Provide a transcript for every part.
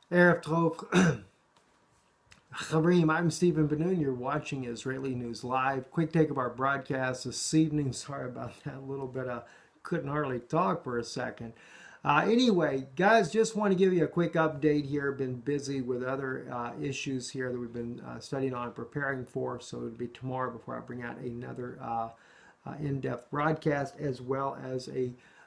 Erev Tov. Chavrim, I'm Stephen Benoon. You're watching Israeli News Live. Quick take of our broadcast this evening. Sorry about that. A little bit couldn't hardly talk for a second. Anyway, guys, just want to give you a quick update here. Been busy with other issues here that we've been studying on and preparing for. So it'll be tomorrow before I bring out another in-depth broadcast, as well as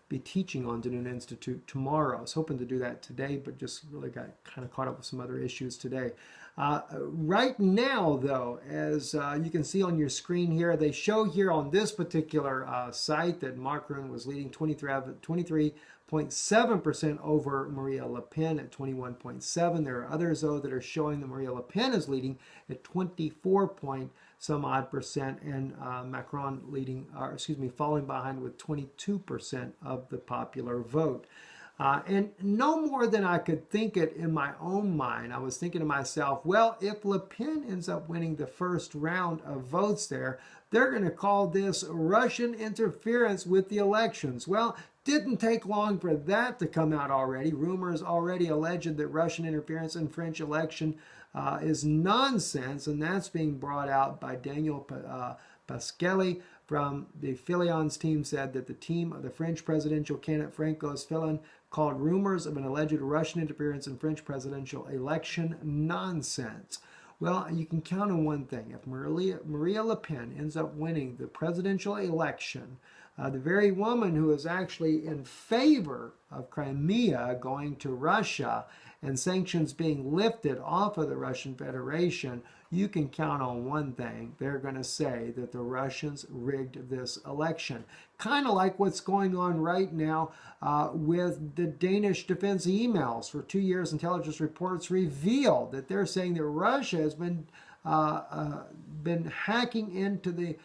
be teaching on Danun Institute tomorrow. I was hoping to do that today, but just really got kind of caught up with some other issues today. Right now, though, as you can see on your screen here, they show here on this particular site that Macron was leading 23.7% over Maria Le Pen at 21.7. There are others, though, that are showing that Maria Le Pen is leading at 24 point some odd percent, and Macron leading, falling behind with 22% of the popular vote. And no more than I could think it in my own mind, I was thinking to myself, well, if Le Pen ends up winning the first round of votes there, they're going to call this Russian interference with the elections. Well, didn't take long for that to come out already. Rumors already alleged that Russian interference in French election is nonsense, and that's being brought out by Daniel Pasquelli from the Fillon's team. Said that the team of the French presidential candidate Francois Fillon called rumors of an alleged Russian interference in French presidential election nonsense. Well, you can count on one thing. If Maria Le Pen ends up winning the presidential election, the very woman who is actually in favor of Crimea going to Russia and sanctions being lifted off of the Russian Federation, you can count on one thing. They're going to say that the Russians rigged this election. Kind of like what's going on right now with the Danish defense emails. For 2 years, intelligence reports reveal that they're saying that Russia has been hacking into the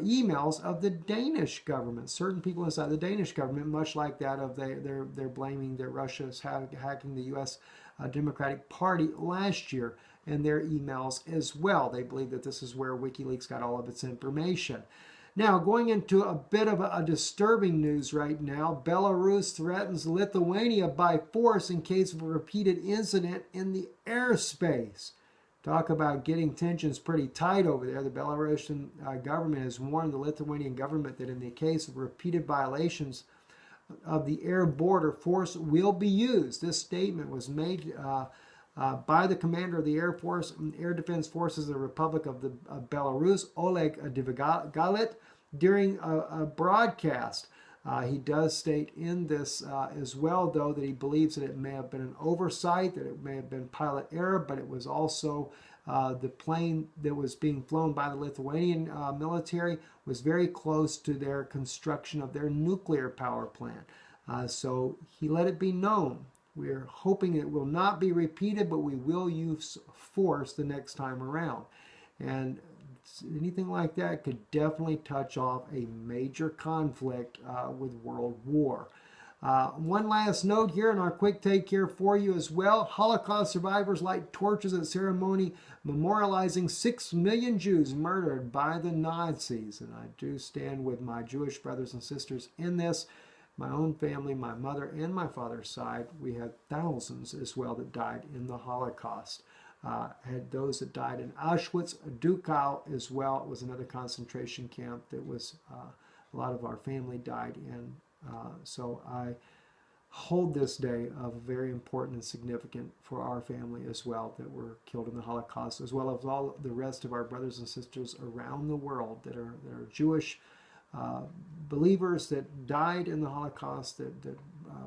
emails of the Danish government. Certain people inside the Danish government, much like that of they're blaming that Russia is hacking the U.S. Democratic Party last year and their emails as well. They believe that this is where WikiLeaks got all of its information. Now, going into a bit of a disturbing news right now, Belarus threatens Lithuania by force in case of a repeated incident in the airspace. Talk about getting tensions pretty tight over there. The Belarusian government has warned the Lithuanian government that in the case of repeated violations of the air border, force will be used. This statement was made by the commander of the Air Force and Air Defense Forces of the Republic of Belarus, Oleg Divigalit, during a broadcast. He does state in this as well, though, that he believes that it may have been an oversight, that it may have been pilot error, but it was also the plane that was being flown by the Lithuanian military was very close to their construction of their nuclear power plant. So he let it be known. We're hoping it will not be repeated, but we will use force the next time around. And anything like that could definitely touch off a major conflict with World War. One last note here in our quick take here for you as well. Holocaust survivors light torches at ceremony memorializing 6 million Jews murdered by the Nazis. And I do stand with my Jewish brothers and sisters in this. My own family, my mother and my father's side, we had thousands as well that died in the Holocaust. Had those that died in Auschwitz, Dachau as well. It was another concentration camp that was a lot of our family died in. So I hold this day of very important and significant for our family as well that were killed in the Holocaust, as well as all the rest of our brothers and sisters around the world that are Jewish believers that died in the Holocaust, that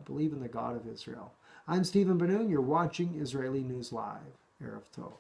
believe in the God of Israel. I'm Stephen Benoon. You're watching Israeli News Live. Erev Tov.